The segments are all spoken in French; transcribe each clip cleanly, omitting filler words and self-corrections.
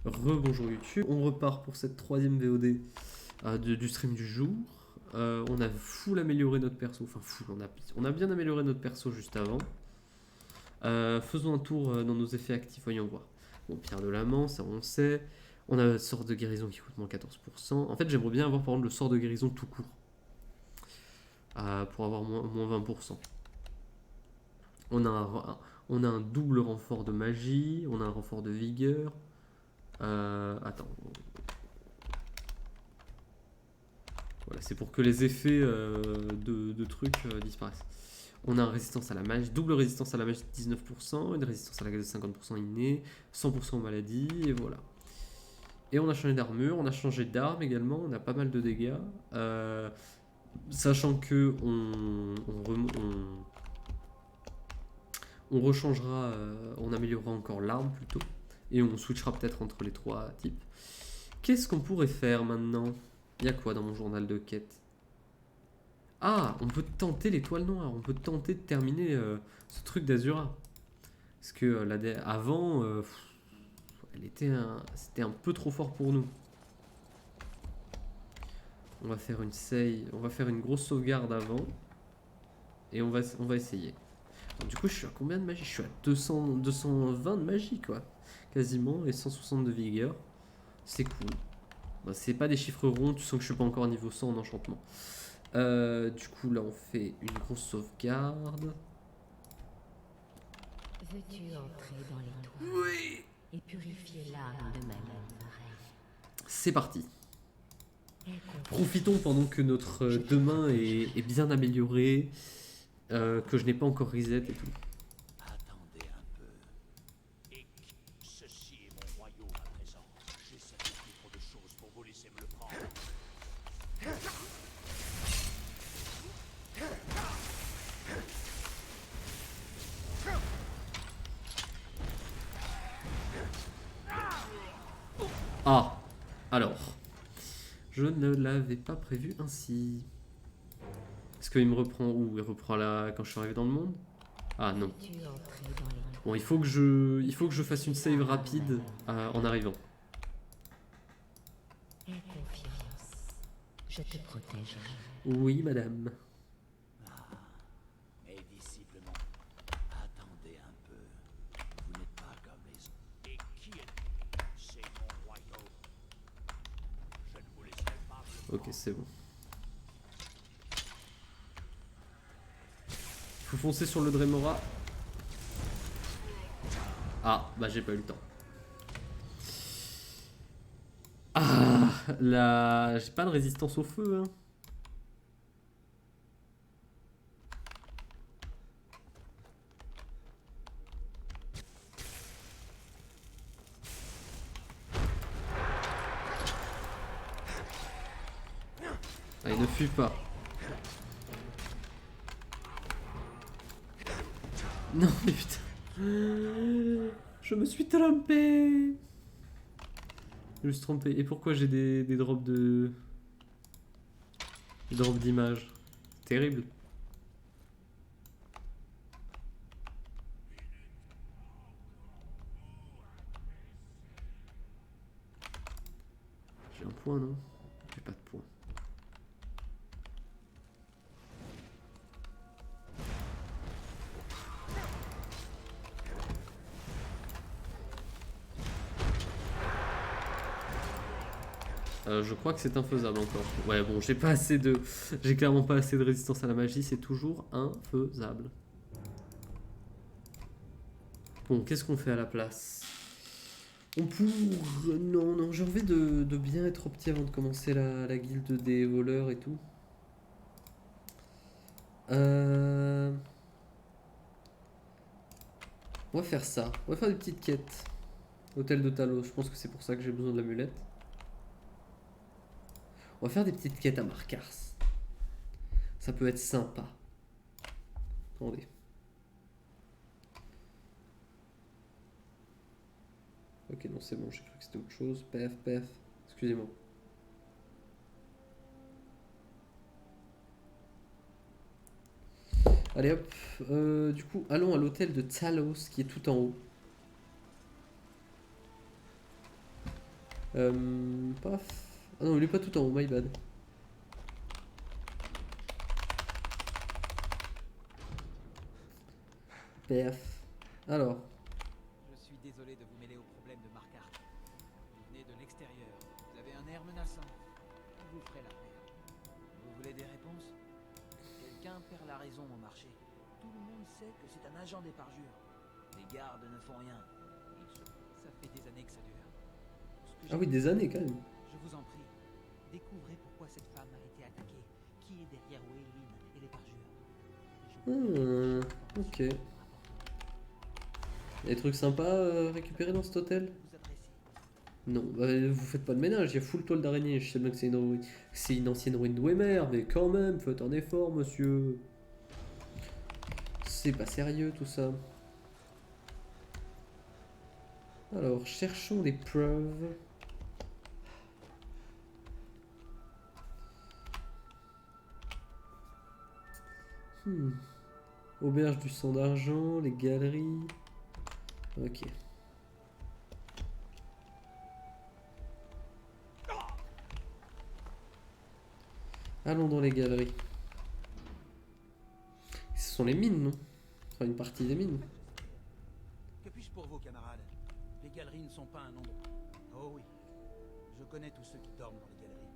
Rebonjour YouTube, on repart pour cette troisième VOD du stream du jour. On a full amélioré notre perso, enfin full, on a bien amélioré notre perso juste avant. Faisons un tour dans nos effets actifs, voyons voir. Bon, Pierre de l'amant, ça on sait. On a le sort de guérison qui coûte moins 14%. En fait, j'aimerais bien avoir par exemple le sort de guérison tout court. Pour avoir moins 20%. On a un double renfort de magie, on a un renfort de vigueur. Attends. Voilà, c'est pour que les effets de trucs disparaissent. On a une résistance à la magie, double résistance à la magie de 19%, une résistance à la gaz de 50% innée, 100% aux maladies, et voilà. Et on a changé d'armure, on a changé d'arme également, on a pas mal de dégâts. Sachant que on rechangera, on améliorera encore l'arme plutôt. Et on switchera peut-être entre les trois types. Qu'est-ce qu'on pourrait faire maintenant? Il y a quoi dans mon journal de quête? Ah, on peut tenter l'étoile noire, on peut tenter de terminer ce truc d'Azura. Parce que avant, c'était un peu trop fort pour nous. On va faire une save, on va faire une grosse sauvegarde avant. Et on va essayer. Alors, du coup, je suis à combien de magie? Je suis à 220 de magie, quoi. Quasiment, et 160 de vigueur. C'est cool. Bah, c'est pas des chiffres ronds, tu sens que je suis pas encore niveau 100 en enchantement. Du coup, là, on fait une grosse sauvegarde. Veux-tu entrer dans l'étoile Oui. et purifier l'âme de malade pareil? C'est parti. Profitons pendant que notre demain est bien amélioré, que je n'ai pas encore reset et tout. Attendez un peu. Et ceci est mon royaume à présent. J'essaie de faire trop de choses pour vous laisser me le prendre. Ah, alors, je ne l'avais pas prévu ainsi. Est-ce qu'il me reprend où? Il reprend là quand je suis arrivé dans le monde? Ah non. Veux-tu entrer dans l'étoile Bon, il faut que je fasse une save rapide en arrivant. Aie confiance. Je te protégerai. Oui, madame. Mes disciples m'ont... Attendez un peu. Vous n'êtes pas comme les autres. Et qui êtes-vous? C'est mon royaume. Je ne vous laisserai pas me le Ok, c'est bon. Faut foncer sur le Dremora. Ah, bah j'ai pas eu le temps. Ah, là, j'ai pas de résistance au feu, hein. Ah, il ne fuit pas. Non, mais putain. Je me suis trompé. Je me suis trompé. Et pourquoi j'ai des drops de... Des drops d'images? Terrible. J'ai un point, non? J'ai pas de point. Je crois que c'est infaisable encore. Ouais, bon, j'ai pas assez de... J'ai clairement pas assez de résistance à la magie, c'est toujours infaisable. Bon, qu'est-ce qu'on fait à la place? On pourrait... Non, non, j'ai envie de bien être opti avant de commencer la guilde des voleurs et tout. On va faire ça. On va faire des petites quêtes. Hôtel de Talos, je pense que c'est pour ça que j'ai besoin de l'amulette. On va faire des petites quêtes à Markars. Ça peut être sympa. Attendez. Ok, non, c'est bon, j'ai cru que c'était autre chose. Pef. Excusez-moi. Allez hop. Du coup, allons à l'hôtel de Talos qui est tout en haut. Paf. Ah non, il est pas tout en haut, my bad. Paf. Alors, Je suis désolé de vous mêler au problème de Marquardt. Vous venez de l'extérieur. Vous avez un air menaçant. Vous ferez l'affaire. Vous voulez des réponses? Quelqu'un perd la raison au marché. Tout le monde sait que c'est un agent des parjures. Les gardes ne font rien. Ça fait des années que ça dure. Ce que ah oui, des années quand même. Je vous en prie, découvrez pourquoi cette femme a été attaquée. Qui est derrière Weylin et les parjures. Et je vous Ok. Il y a des trucs sympas à récupérer dans cet hôtel? vous adresser. Non, bah, vous faites pas de ménage, il y a full toile d'araignée. Je sais bien que c'est une ancienne ruine de Wemer, mais quand même, faites un effort, monsieur. C'est pas sérieux tout ça. Alors, cherchons des preuves. Auberge du sang d'argent, les galeries. Ok. Allons dans les galeries. Ce sont les mines, non? Enfin, une partie des mines. Que puis-je pour vous, camarades? Les galeries ne sont pas un endroit. Oh oui, je connais tous ceux qui dorment dans les galeries.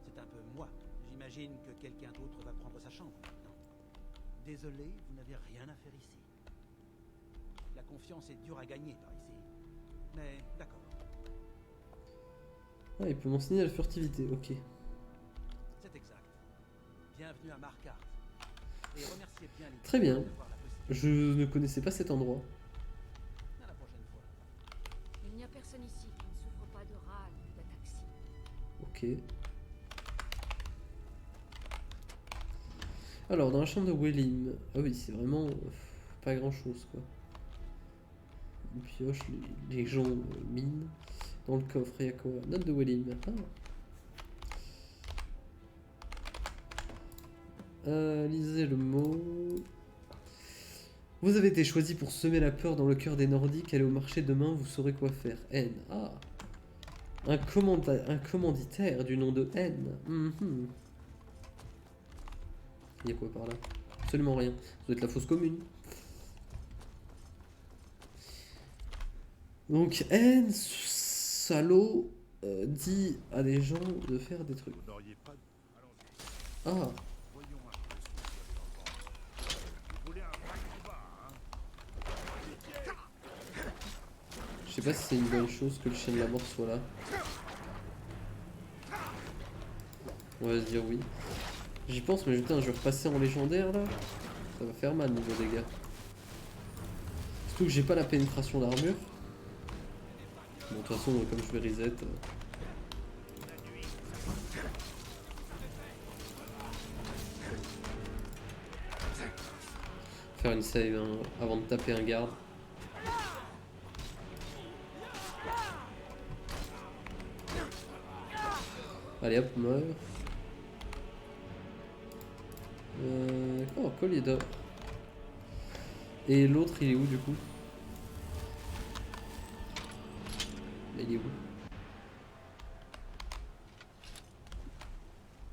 C'est un peu moi. J'imagine que quelqu'un d'autre va prendre sa chambre maintenant. Désolé, vous n'avez rien à faire ici. La confiance est dure à gagner par ici. Mais d'accord, Ah, il peut m'enseigner la furtivité, ok. c'est exact. Bienvenue à Marquardt. Et remerciez bien les Très bien. d'avoir la possibilité. Je ne connaissais pas cet endroit. À la prochaine fois. Il n'y a personne ici qui ne souffre pas de râle ou d'ataxie. Ok. Alors, dans la chambre de Welim. Ah oui, c'est vraiment pas grand chose quoi. Une pioche, les gens minent. Dans le coffre, il y a quoi? Note de Welim. Lisez le mot. Vous avez été choisi pour semer la peur dans le cœur des Nordiques. Allez au marché demain, vous saurez quoi faire. N. Ah. Un commanditaire du nom de N. Mhm. Il y a quoi par là? Absolument rien. Ça doit être la fosse commune. Donc N, salaud, dit à des gens de faire des trucs. Vous n'auriez pas... Ah, Voyons un peu ce que vous voulez un vrai combat, hein? je sais pas si c'est une bonne chose que le chien de la mort soit là. On va se dire oui. J'y pense, mais putain, je vais repasser en légendaire là. Ça va faire mal niveau dégâts. Surtout que j'ai pas la pénétration d'armure. Bon, de toute façon, comme je vais reset. Faire une save hein, avant de taper un garde. Allez hop, meurt. Oh, collier d'or. Et l'autre, il est où du coup? Il est où?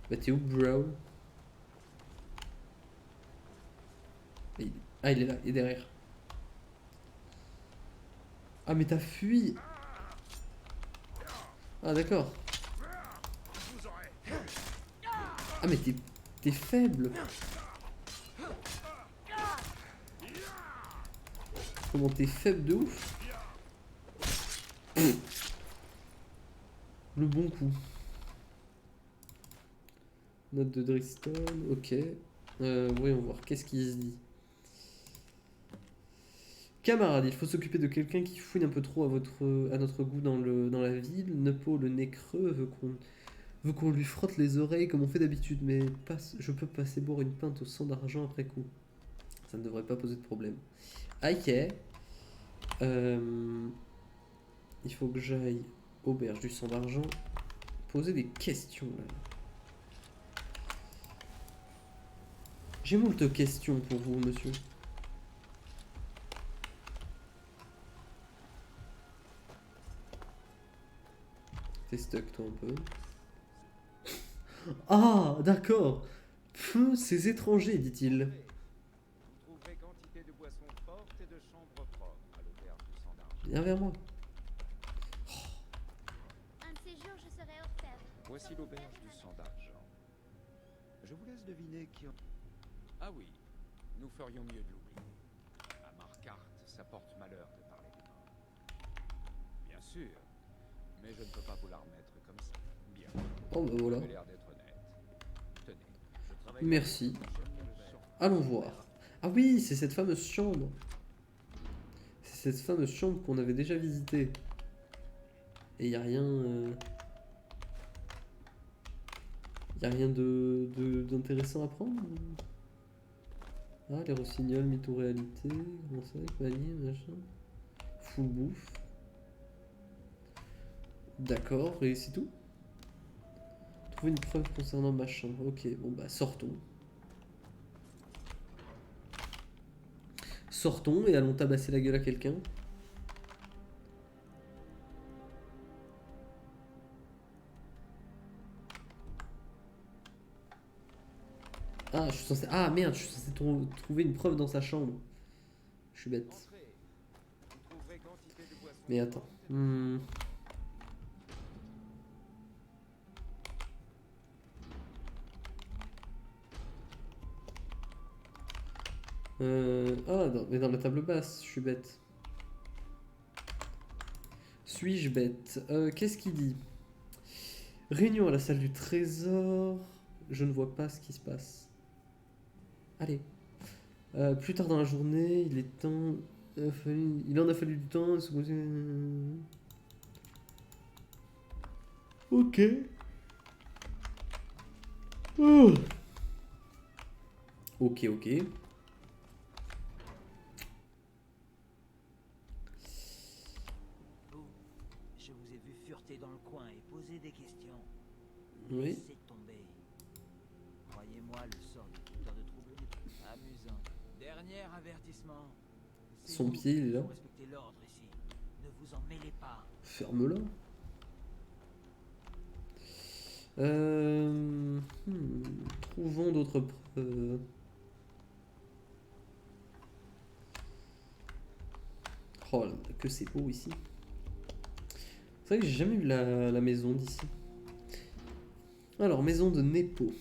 Bah t'es où, bro? Ah, il est là, il est derrière. Ah, mais t'as fui! Ah, d'accord. Ah, mais t'es faible! Comment t'es faible de ouf? Le bon coup. Note de Driston, ok. Voyons voir, qu'est-ce qu'il se dit? Camarade, il faut s'occuper de quelqu'un qui fouine un peu trop à notre goût dans la ville. Nepo, le nez creux, veut qu'on lui frotte les oreilles comme on fait d'habitude, mais je peux passer boire une pinte au sang d'argent après coup. Ça ne devrait pas poser de problème. Ok. Il faut que j'aille auberge du sang d'argent. Poser des questions là. J'ai moult questions pour vous, monsieur. T'es stuck toi un peu. Ah, d'accord. Ces étrangers, dit-il. Vous trouverez quantité de boissons fortes et de chambres propres à l'auberge du Sang d'Argent. Viens vers moi. Un de ces jours, je serai orfèvre. Voici l'auberge du Sang d'Argent. Je vous laisse deviner qui en... Ah oui, nous ferions mieux de l'oublier. À Marquardt, ça porte malheur de parler des morts. Bien sûr, mais je ne peux pas vous la remettre comme ça. Bien, Oh bah vous voilà. avez l'air d'être honnête. Tenez, je travaille... Merci. Le sang. Allons voir. Ah oui, c'est cette fameuse chambre. C'est cette fameuse chambre qu'on avait déjà visitée. Et il n'y a rien... Y a rien d'intéressant à prendre? Ah, les rossignols, mytho-réalité, comment ça, panier, machin. Full bouffe. D'accord, et c'est tout? Trouver une preuve concernant ma chambre. Ok, bon bah sortons. Sortons et allons tabasser la gueule à quelqu'un. Ah, je suis censé... Ah merde, je suis censé trouver une preuve dans sa chambre. Je suis bête. Entrez. Vous trouverez quantité de boissons Mais attends. fortes et de Ah, mais dans la table basse, je suis bête. Suis-je bête? Qu'est-ce qu'il dit? Réunion à la salle du trésor. Je ne vois pas ce qui se passe. Allez. Plus tard dans la journée, il est temps. Il en a fallu du temps. Ok. Oh. Ok, ok. Vous, je vous ai vu fureter dans le coin et poser des questions. Oui. Laissez tomber. Croyez-moi, le sort du tuteur de trouble n'est Amusant. Dernier avertissement. C'est Son vous pied, il est qui là. faut respecter l'ordre ici. Ne vous en mêlez pas. Ferme-la. Trouvons d'autres preuves. Oh là là, que c'est beau ici. C'est vrai que j'ai jamais vu la maison d'ici. Alors, maison de Nepo.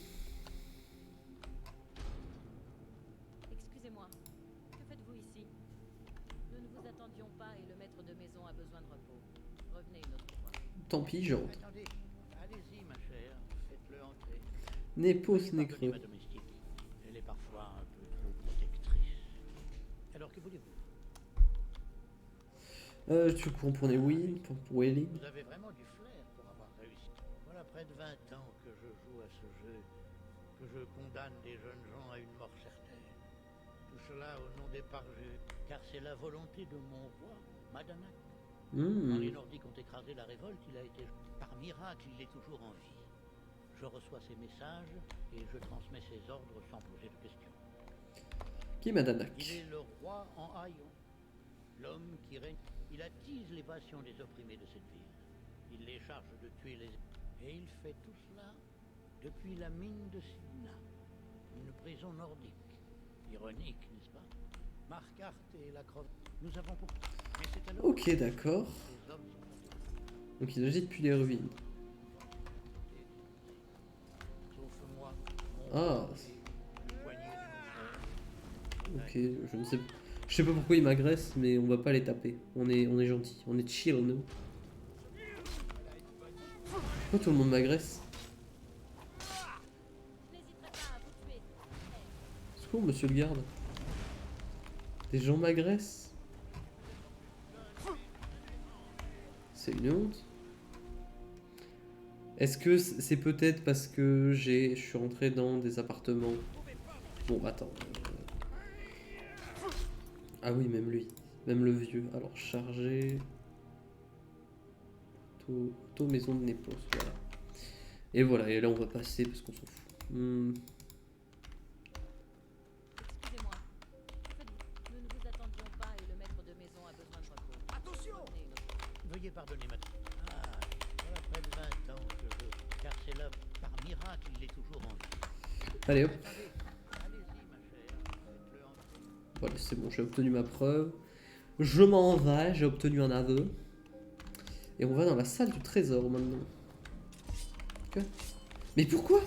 Excusez-moi, que faites-vous ici? Nous ne vous attendions pas et le maître de maison a besoin de repos. Revenez une autre fois. Tant pis, j'entre. Attendez, allez-y, ma chère, faites-le entrer. Nepo, Veuillez ce n'est pardonner creux. ma domestique. Elle est parfois un peu trop protectrice. Alors que voulez-vous? Tu cours pour Newin, pour Welly. Vous avez vraiment du flair pour avoir réussi. Voilà près de 20 ans que je joue à ce jeu, que je condamne des jeunes gens à une mort certaine. Tout cela au nom des parjeux, car c'est la volonté de mon roi, Madanak. Quand les Nordiques ont écrasé la révolte, il a été... Par miracle, il est toujours en vie. Je reçois ses messages et je transmets ses ordres sans poser de questions. Qui est Madanak? Il est le roi en haillons, l'homme qui règne. Il attise les passions des opprimés de cette ville. Il les charge de tuer les... Et il fait tout cela depuis la mine de Sina, une prison nordique. Ironique, n'est-ce pas? Marquardt et la Croix. Nous avons pour... Mais c'est alors... Ok, d'accord. Les hommes sont... Donc il agit depuis les ruines. Sauf moi, mon Ah. roi et le poignet de mon frère. Ok, je ne sais pas. Je sais pas pourquoi ils m'agressent, mais on va pas les taper. On est gentil, on est chill, nous. Pourquoi tout le monde m'agresse? Je n'hésiterai pas à vous tuer. Secours, monsieur le garde. Des gens m'agressent. C'est une honte. Est-ce que c'est peut-être parce que je suis rentré dans des appartements? Bon, attends. Ah oui, même lui. Même le vieux. Alors, charger. Auto maison de Népos, voilà. Et voilà, et là on va passer parce qu'on s'en fout. Excusez-moi. Nous ne vous attendions pas et le maître de maison a besoin de repos. Attention! Revenez une autre fois. Veuillez pardonner, madame. Ah, voilà près de c'est là, par miracle, il est toujours en vie. Allez hop. Attendez, allez-y, ma chère. Faites-le entrer. Voilà, c'est bon, j'ai obtenu ma preuve. Je m'en vais, j'ai obtenu un aveu. Et on va dans la salle du trésor maintenant. Que? Mais pourquoi?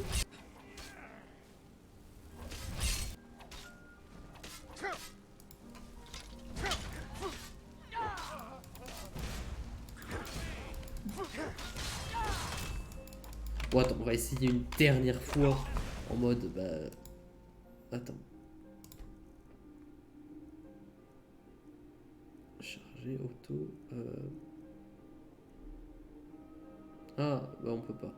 Bon attends, on va essayer une dernière fois. En mode, bah... Attends. Charger, auto... Ah, bah on peut pas.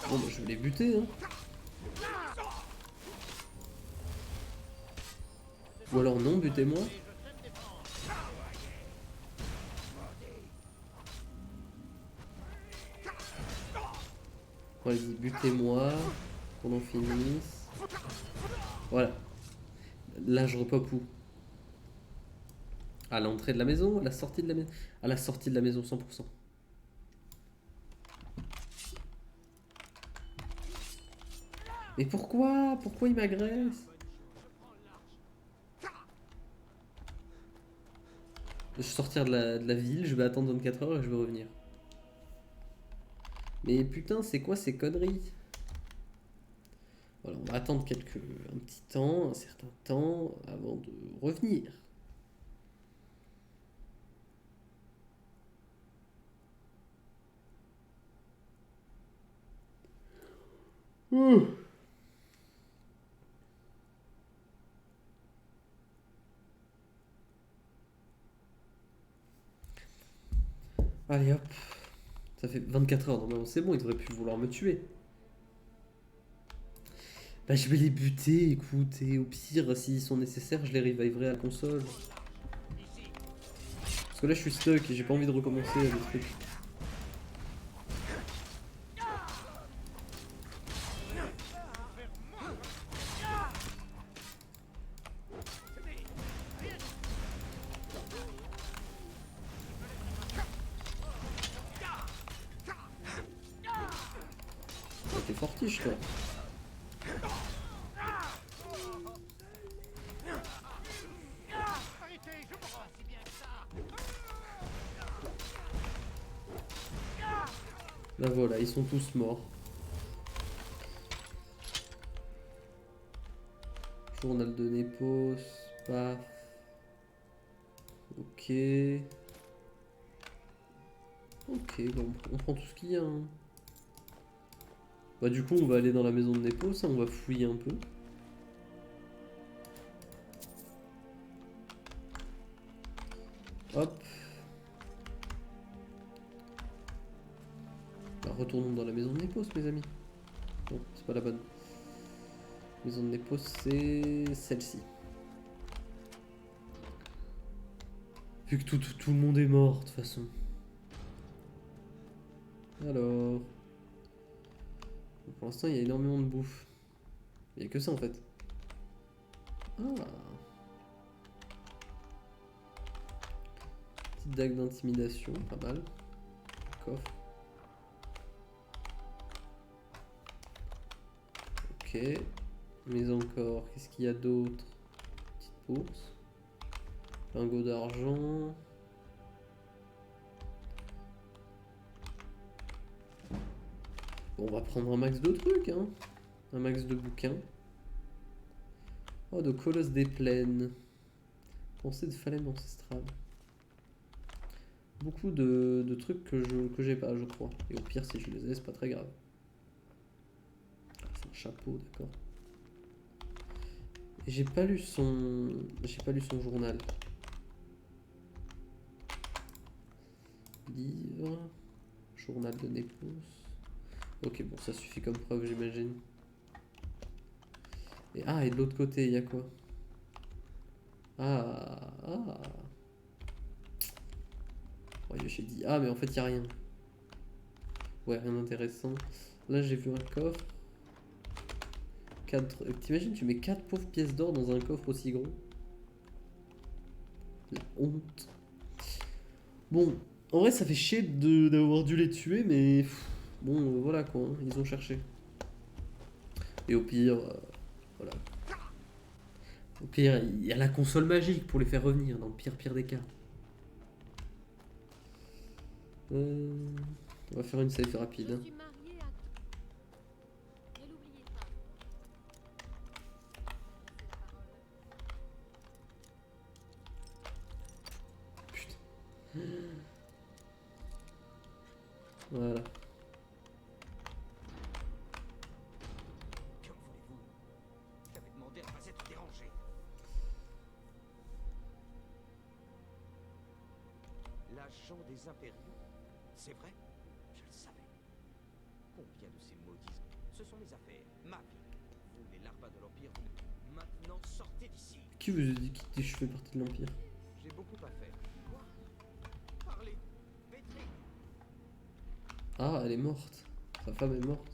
Bon bah je vais les buter hein. Ou alors non, butez-moi. Vas-y, butez-moi. Qu'on en finisse. Voilà. Là je repop où? À l'entrée de la maison, à la sortie de la maison. À la sortie de la maison 100%. Mais pourquoi? Pourquoi il m'agresse? Je vais sortir de la ville, je vais attendre 24 heures et je vais revenir. Mais putain, c'est quoi ces conneries? Voilà, on va attendre un petit temps, un certain temps, avant de revenir. Allez hop. Ça fait 24 heures, normalement c'est bon, il devrait plus vouloir me tuer. Bah je vais les buter, écoute, et au pire, s'ils sont nécessaires, je les reviverai à la console. Parce que là je suis stuck et j'ai pas envie de recommencer le truc. T'es fortiche toi. Là voilà, ils sont tous morts. Journal de Nepos, paf. Ok. Ok, bon, on prend tout ce qu'il y a. Hein. Bah du coup on va aller dans la maison de Nepos, hein, on va fouiller un peu. Hop. Bah, retournons dans la maison de Nepos mes amis. Non, c'est pas la bonne. Maison de Nepos c'est celle-ci. Vu que tout le monde est mort de toute façon. Alors... Pour l'instant il y a énormément de bouffe. Il n'y a que ça en fait. Ah. Petite dague d'intimidation, pas mal. Coffre. Ok. Mais encore, qu'est-ce qu'il y a d'autre? Petite bourse. Lingot d'argent. Bon, on va prendre un max de trucs, hein. Un max de bouquins. Oh, de Colosse des Plaines. Pensée de Phalène ancestrale. Beaucoup de trucs que j'ai pas, je crois. Et au pire, si je les ai, c'est pas très grave. Ah, c'est un chapeau, d'accord. Et j'ai pas lu son journal. Livre. Journal de Nepos. Ok, bon, ça suffit comme preuve, j'imagine. Et de l'autre côté, il y a quoi? Ouais, j'ai dit mais en fait, il n'y a rien. Ouais, rien d'intéressant. Là, j'ai vu un coffre. T'imagines, tu mets 4 pauvres pièces d'or dans un coffre aussi gros? La honte. Bon, En vrai, ça fait chier d'avoir dû les tuer, mais bon, voilà quoi, hein, ils ont cherché. Et au pire, voilà. Au pire, il y a la console magique pour les faire revenir, dans le pire des cas. On va faire une save rapide. Je Hein. suis mariée à... Ne l'oubliez pas. Putain. Voilà. Que voulez-vous? J'avais demandé à ne pas être dérangé. L'agent des impériaux? C'est vrai? Je le savais. Combien de ces maudits? Ce sont mes affaires, ma vie. Vous, les larvas de l'Empire, vous... Maintenant, sortez d'ici. Qui vous a dit que je fais partie de l'Empire? J'ai beaucoup à faire. Quoi? Parlez. Maîtrise. Ah, elle est morte. Sa femme est morte.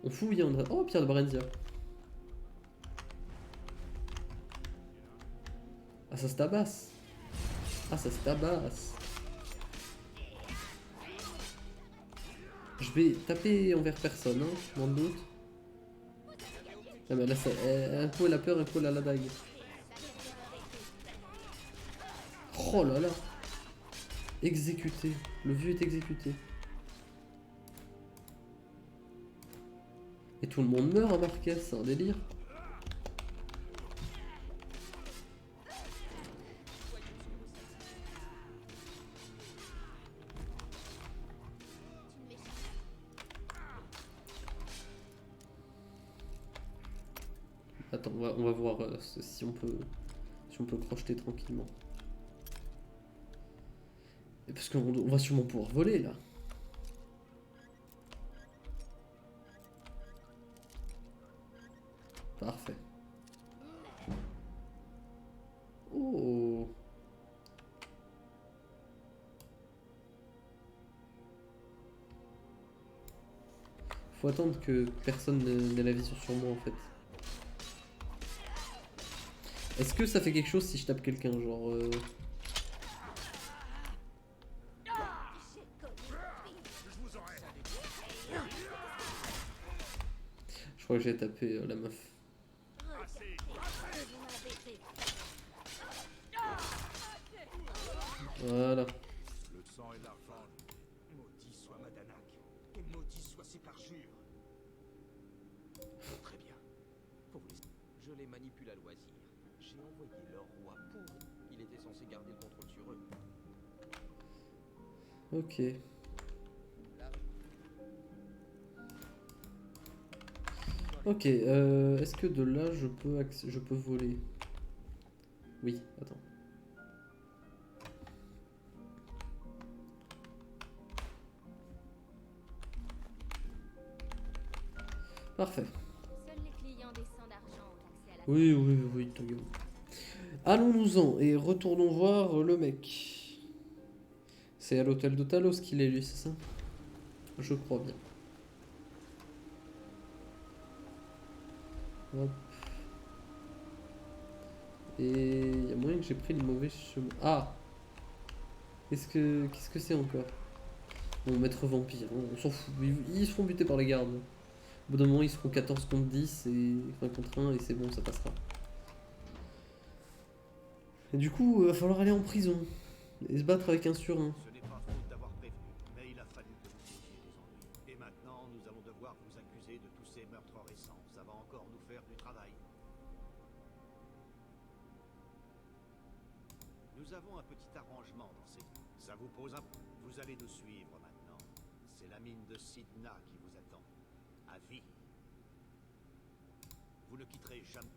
On fouille, on a... Oh, Pierre de Barenzia. Ah, ça se tabasse. Ah, ça se tabasse. Je vais taper envers personne, hein, dans le doute. Ah, mais là, un coup elle a peur, un coup elle a la dague. Oh là là. Exécuté. Le vieux est exécuté. Et tout le monde meurt à Marquez, c'est un délire. Attends, on va voir si on peut crocheter tranquillement. Et parce qu'on va sûrement pouvoir voler là. Parfait. Oh. Faut attendre que personne n'ait la vision sur moi en fait. Est-ce que ça fait quelque chose si je tape quelqu'un, genre Je crois que j'ai tapé la meuf. Voilà. Le sang et l'argent. Maudit soit Madanak. Et maudit soit ses parjures. Très bien. Pour vous laisser. Je les manipule à loisir. J'ai envoyé leur roi pour... Il était censé garder le contrôle sur eux. Ok. Ok, est-ce que de là je peux voler? Oui, attends. Parfait. Seuls les clients des sangs d'argent ont accès à la... Oui, ta gueule. Allons-nous-en et retournons voir le mec. C'est à l'hôtel de Talos qu'il est lui, c'est ça? Je crois bien. Hop. Et il y a moyen que j'ai pris le mauvais chemin. Ah! Qu'est-ce que c'est encore? Bon, maître vampire, hein, on s'en fout. Ils se font buter par les gardes. Au bout d'un moment, ils seront 14 contre 10 et 20 contre 1 et c'est bon, ça passera. Et du coup, il va falloir aller en prison et se battre avec un sur un. Ce n'est pas faute d'avoir prévenu, mais il a fallu que vous ayez des ennuis. Et maintenant, nous allons devoir vous accuser de tous ces meurtres récents. Ça va encore nous faire du travail. Nous avons un petit arrangement dans ces... Ça vous pose un... Vous allez nous suivre maintenant. C'est la mine de Sidna qui vous attend. À vie. Vous ne quitterez jamais...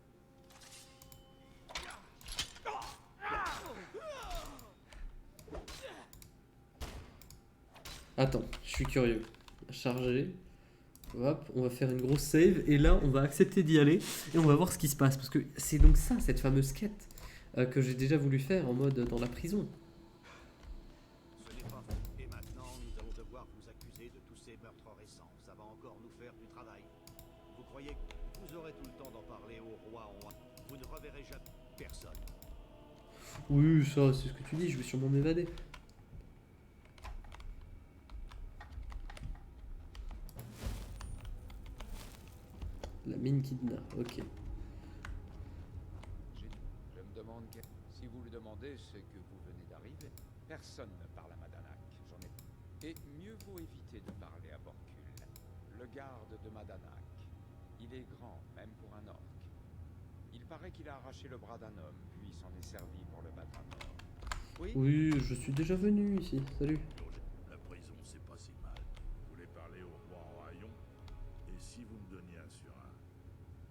Attends, je suis curieux. Charger. Hop, on va faire une grosse save et là on va accepter d'y aller et on va voir ce qui se passe parce que c'est donc ça cette fameuse quête que j'ai déjà voulu faire en mode dans la prison. Ce n'est pas faux. Et maintenant, nous allons devoir vous accuser de tous ces meurtres récents. Ça va encore nous faire du travail. Vous croyez que vous aurez tout le temps d'en parler au roi en... Vous ne reverrez jamais personne. Oui, ça, c'est ce que tu dis, je vais sûrement m'évader. La mine Kidna, ok. Je me demande si vous le demandez, c'est que vous venez d'arriver. Personne ne parle à Madanak, j'en ai. Et mieux vaut éviter de parler à Borkul, le garde de Madanak. Il est grand, même pour un orc. Il paraît qu'il a arraché le bras d'un homme, puis s'en est servi pour le battre à mort. Oui. Oui, je suis déjà venu ici, salut. La prison, c'est pas si mal. Vous voulez parler au roi en rayon? Et si vous me donniez un surin?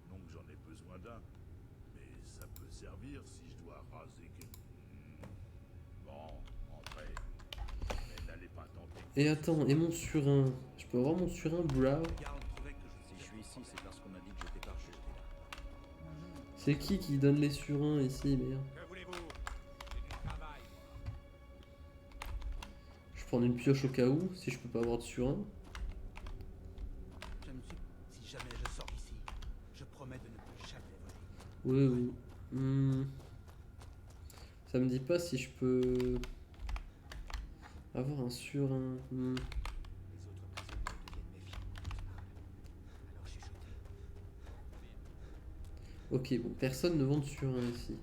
Non que j'en ai besoin d'un, mais ça peut servir si je dois raser quelqu'un. Bon, entrez. Mais n'allez pas tenter. Et attends, et mon surin? Je peux avoir mon surin, Brow? Jarl trouvait que Si je suis ici, c'est parce qu'on m'a dit que j'étais parfait. C'est qui donne les surins ici, merde? Que voulez-vous? C'est du travail. Je prends une pioche au cas où, si je peux pas avoir de surin. Je ne suis... Si jamais je sors d'ici, je promets de ne plus jamais voler. Oui, oui. Ça me dit pas si je peux avoir un surin. Les autres prisonniers deviennent méfiants quand je parle. Alors chuchotez. Ok, bon, personne ne vend de surin ici.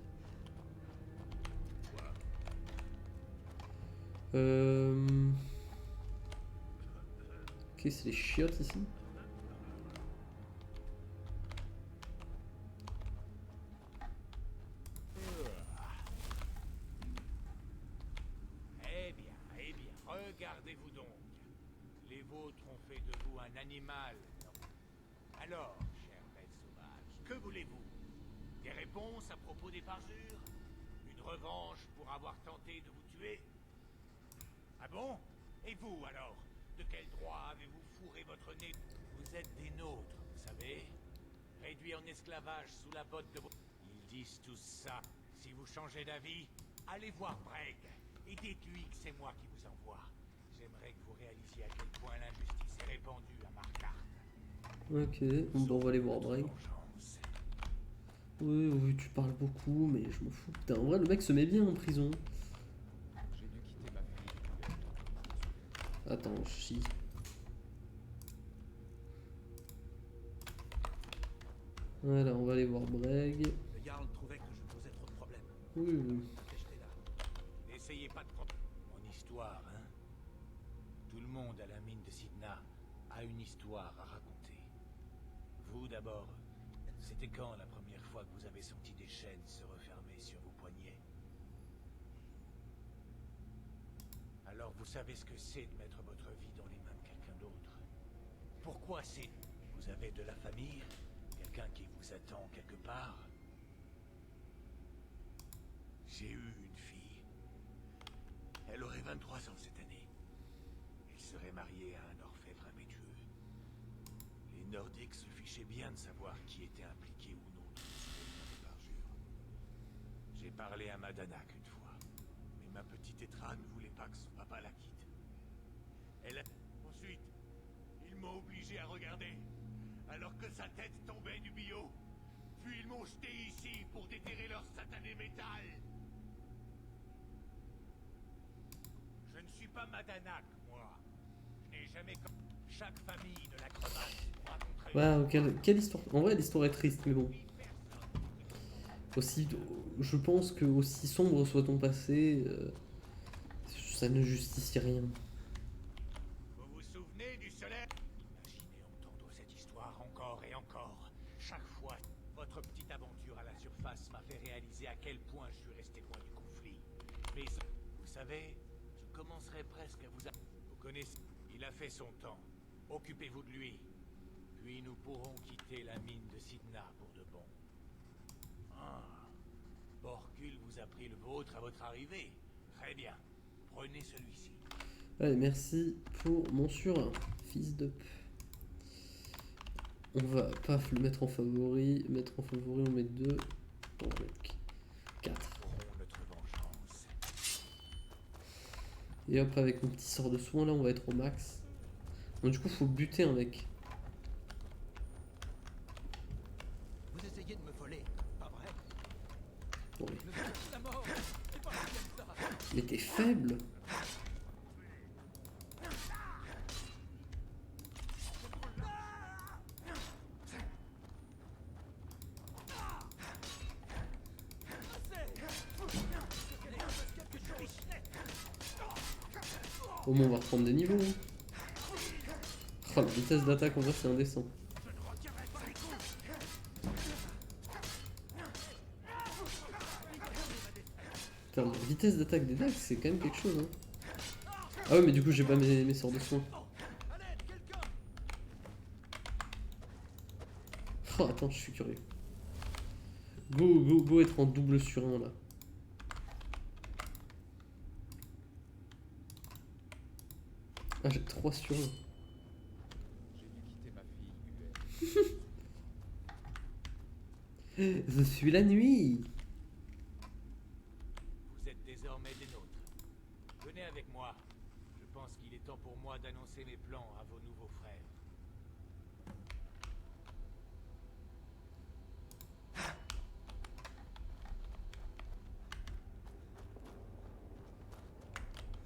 Ok, c'est les chiottes ici. Eh bien, regardez-vous donc. Les vôtres ont fait de vous un animal, non? Alors, chère bête sauvage, que voulez-vous? Des réponses à propos des parjures? Une revanche pour avoir tenté de vous tuer? Ah bon? Et vous, alors? De quel droit avez-vous fourré votre nez? Vous êtes des nôtres, vous savez? Réduits en esclavage sous la botte de vos... Ils disent tous ça. Si vous changez d'avis, allez voir Breg et dites-lui que c'est moi qui vous envoie. J'aimerais que vous réalisiez à quel point l'injustice est répandue à Markarth. Ok, bon, bah, on va aller voir Breg. Vengeance. Oui, oui, tu parles beaucoup, mais je m'en fous. Putain, en vrai, le mec se met bien en prison. J'ai dû quitter ma fille depuis longtemps. Attends, chie. Voilà, on va aller voir Breg. Le Jarl trouvait que je posais trop de problèmes. Oui, oui. J'étais là. N'essayez pas de prendre mon histoire, hein. Tout le monde à la mine de Sidna a une histoire à raconter. Vous d'abord, c'était quand la première fois que vous avez senti des chaînes se refermer sur vos poignets? Alors vous savez ce que c'est de mettre votre vie dans les mains de quelqu'un d'autre. Pourquoi c'est... Vous avez de la famille? Quelqu'un qui vous attend quelque part? J'ai eu une fille. Elle aurait 23 ans cette année. Elle serait mariée à un orfèvre impétueux. Les Nordiques se fichaient bien de savoir qui était impliqué ou non dans le soulèvement des parjures. J'ai parlé à Madanak une fois, mais ma petite Etra ne voulait pas que son papa la quitte. Elle a... Ensuite, ils m'ont obligé à regarder, alors que sa tête tombait du billot. Puis ils m'ont jeté ici pour déterrer leur satané métal. Je ne suis pas Madanak, moi. Je n'ai jamais... Chaque famille de la crevasse raconterait... Waouh, quelle histoire. En vrai, l'histoire est triste, mais bon. Aussi, je pense que aussi sombre soit ton passé, ça ne justifie rien. Vous vous souvenez du soleil? Imaginez entendre cette histoire encore et encore. Chaque fois, votre petite aventure à la surface m'a fait réaliser à quel point je suis resté loin du conflit. Mais vous savez, je commencerai presque à Vous connaissez, il a fait son temps. Occupez-vous de lui. Puis nous pourrons quitter la mine de Sidna pour de bon. Ah. Borkul vous a pris le vôtre à votre arrivée. Très bien. Prenez celui-ci. Allez, merci pour mon surin, fils de... On va, paf, le mettre en favori. Mettre en favori, on met 2. On va mettre 4. Notre vengeance. Et hop, avec mon petit sort de soin, là, on va être au max. Donc du coup, faut buter un mec. Vous essayez de me voler, pas vrai? Bon, oui. La mort, c'est pas Mais t'es faible. Au moins on va reprendre des niveaux. Hein. Oh, la vitesse d'attaque en vrai c'est indécent. Putain, la vitesse d'attaque des dagues c'est quand même quelque chose. Hein. Ah ouais mais du coup j'ai pas mes sorts de soins. Oh attends je suis curieux. Go être en double sur 1 là. Ah j'ai 3 sur 1. J'ai dû quitter ma fille Huel. Je suis la nuit. Vous êtes désormais des nôtres. Venez avec moi. Je pense qu'il est temps pour moi d'annoncer mes plans à vos nouveaux frères.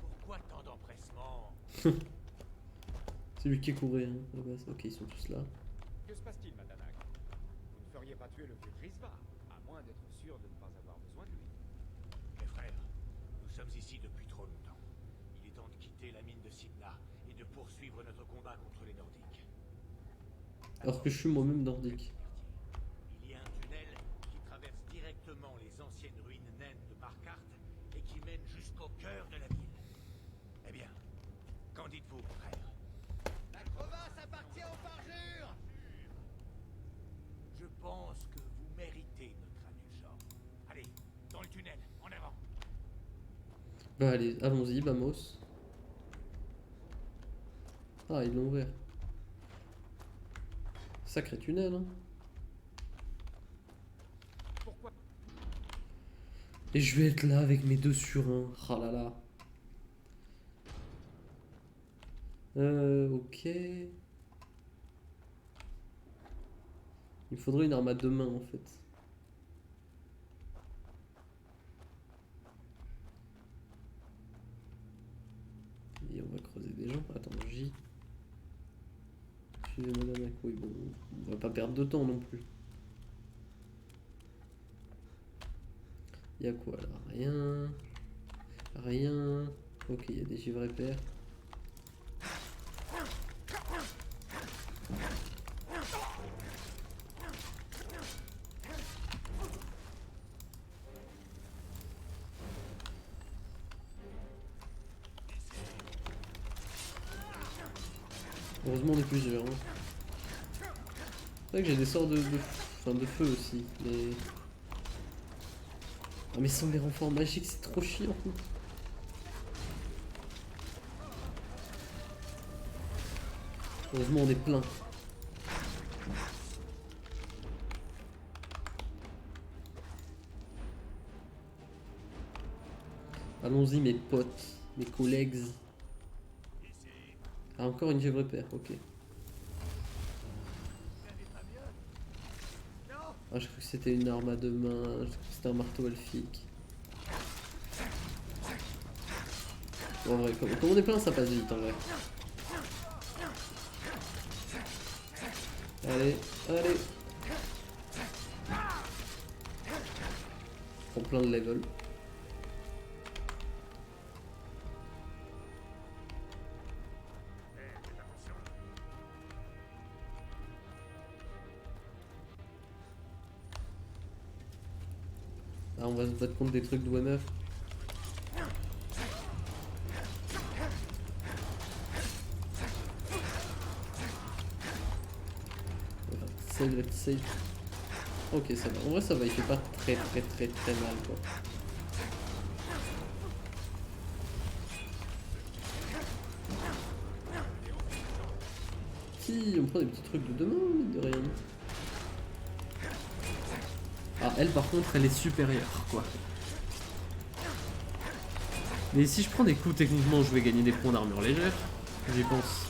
Pourquoi tant d'empressement? C'est lui qui courait, hein, à la base. Ok, ils sont tous là. Que se passe-t-il, Madanak? Vous ne feriez pas tuer le vieux Grisva, à moins d'être sûr de ne pas avoir besoin de lui. Mes frères, nous sommes ici depuis trop longtemps. Il est temps de quitter la mine de Sidna et de poursuivre notre combat contre les Nordiques. Alors que je suis moi-même nordique. Il y a un tunnel qui traverse directement les anciennes ruines naines de Markarth et qui mène jusqu'au cœur de la ville. Eh bien, qu'en dites-vous, frère? La crevasse appartient aux parjures. Je pense que vous méritez notre indulgence. Allez, dans le tunnel, en avant. Bah allez, allons-y, vamos. Ah, ils l'ont ouvert. Sacré tunnel, hein. Pourquoi? Et je vais être là avec mes 2 sur 1. Ah là là. Ok. Il me faudrait une arme de main en fait. Et on va creuser des gens. Attends, J. Suivez Madame. Oui, bon, on va pas perdre de temps non plus. Y'a quoi là? Rien. Rien. Ok, il y a des givres repères. Heureusement on est plusieurs. Hein. C'est vrai que j'ai des sorts de feu aussi, mais... Ah mais sans les renforts magiques c'est trop chiant. Heureusement on est plein. Allons-y mes potes, mes collègues. Ah encore une givre repère, ok. Ah je crois que c'était une arme à 2 mains, je crois que c'était un marteau elfique. Bon, en vrai, comme on est plein ça passe vite en vrai. Allez, allez. Je prends plein de level. Ah, on va se battre contre des trucs de WMF. Save, save. Ok, ça va. En vrai, ça va. Il fait pas très mal, quoi. Si, on prend des petits trucs de demain, mine de rien. Ah, elle, par contre, elle est supérieure, quoi. Mais si je prends des coups, techniquement, je vais gagner des points d'armure légère. J'y pense.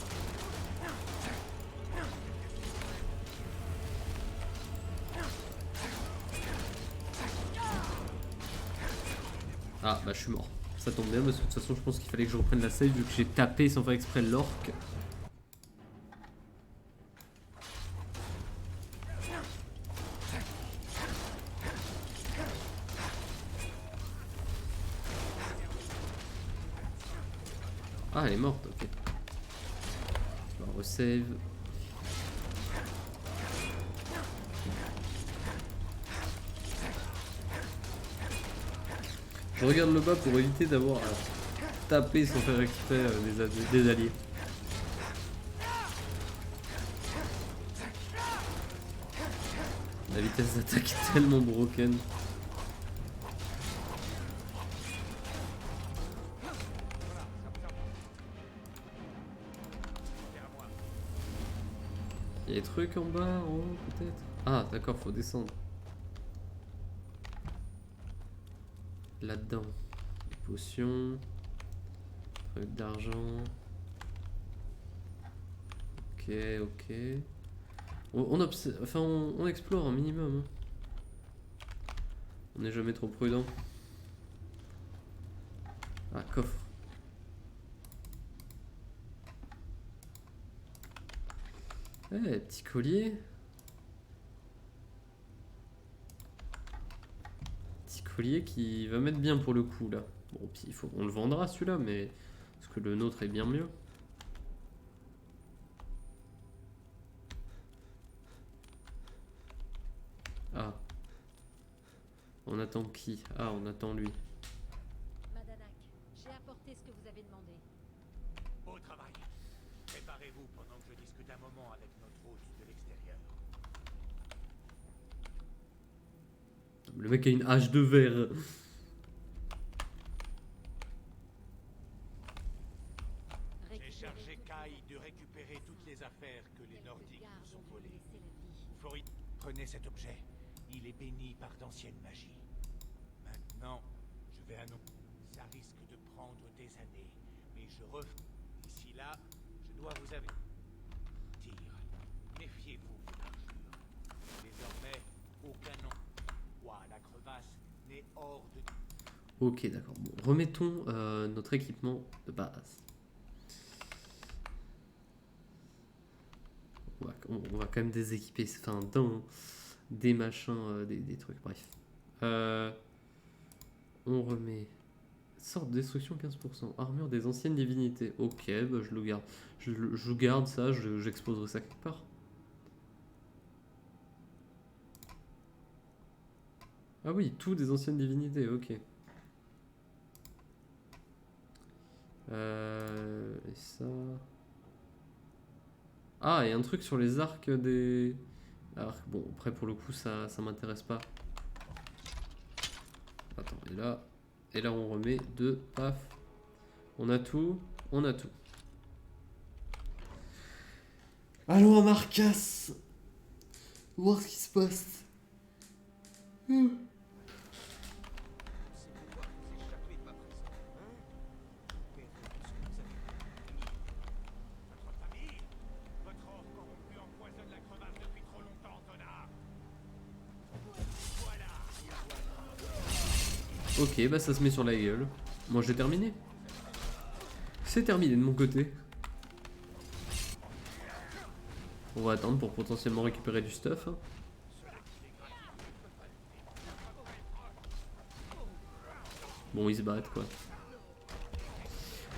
Ah bah je suis mort. Ça tombe bien parce que de toute façon je pense qu'il fallait que je reprenne la save vu que j'ai tapé sans faire exprès l'orque. Ah, elle est morte, ok. On va resave. Je regarde le bas pour éviter d'avoir à taper sans faire exprès des alliés. La vitesse d'attaque est tellement broken. Il y a des trucs en bas, en haut peut-être. Ah d'accord, faut descendre. Là-dedans. Des potions. Truc d'argent. Ok, ok. On explore un minimum. Hein. On n'est jamais trop prudent. Ah, coffre. Eh, petit collier. Petit collier qui va mettre bien pour le coup là. Bon, puis on le vendra celui-là, mais parce que le nôtre est bien mieux. Ah. On attend qui? Ah, on attend lui. Madanak, j'ai apporté ce que vous avez demandé. Au travail. Préparez-vous pendant que je discute un moment avec notre hôte de l'extérieur. Le mec a une hache de verre. J'ai chargé Kai de récupérer toutes les affaires que les Nordiques nous ont volées. Prenez cet objet. Il est béni par d'anciennes magies. Maintenant, je vais annoncer. Ça risque de prendre des années, mais je refais. D'ici là, je dois vous avertir. Méfiez-vous de l'injure. Désormais, aucun nom. Ouah, la crevasse n'est hors de... Ok, d'accord. Bon, remettons notre équipement de base. On va quand même déséquiper, enfin, dans des machins, des trucs, bref. On remet... Sorte de destruction 15%. Armure des anciennes divinités. Ok, bah je le garde. Je garde ça, j'exposerai ça quelque part. Ah oui, tout des anciennes divinités, ok. Et ça... Ah, et un truc sur les arcs des... Arcs, bon, après pour le coup ça m'intéresse pas. Attends, et là on remet deux, paf. On a tout, on a tout. Allons à Marcas. Voir ce qui se passe. Ok, bah ça se met sur la gueule. Moi j'ai terminé. C'est terminé de mon côté. On va attendre pour potentiellement récupérer du stuff. Hein. Bon, ils se battent quoi.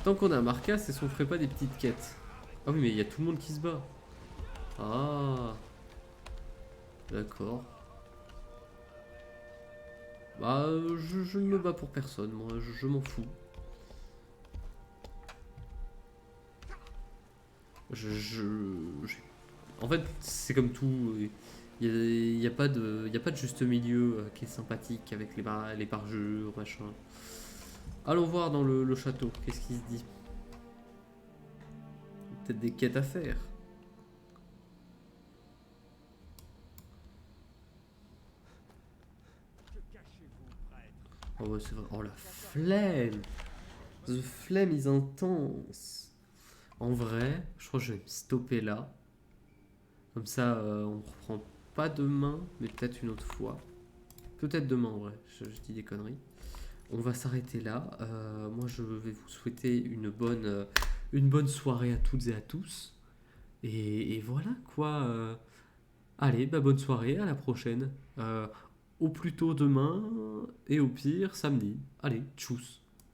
Tant qu'on a Marcas, est-ce qu'on ferait pas des petites quêtes? Ah oui, mais il y a tout le monde qui se bat. Ah. D'accord. Bah, je ne me bats pour personne, moi, je m'en fous. En fait, c'est comme tout. Il y a pas de juste milieu qui est sympathique avec les parjures, machin. Allons voir dans le château, qu'est-ce qui se dit. Peut-être des quêtes à faire. Oh, ouais, c'est vrai. Oh la flemme! The flemme is intense. En vrai, je crois que je vais me stopper là. Comme ça, on reprend pas demain, mais peut-être une autre fois. Peut-être demain en vrai, je dis des conneries. on va s'arrêter là. Moi, je vais vous souhaiter une bonne soirée à toutes et à tous. Et voilà quoi. Allez, bah, bonne soirée, à la prochaine. Au plus tôt demain et au pire samedi. Allez, tchuss.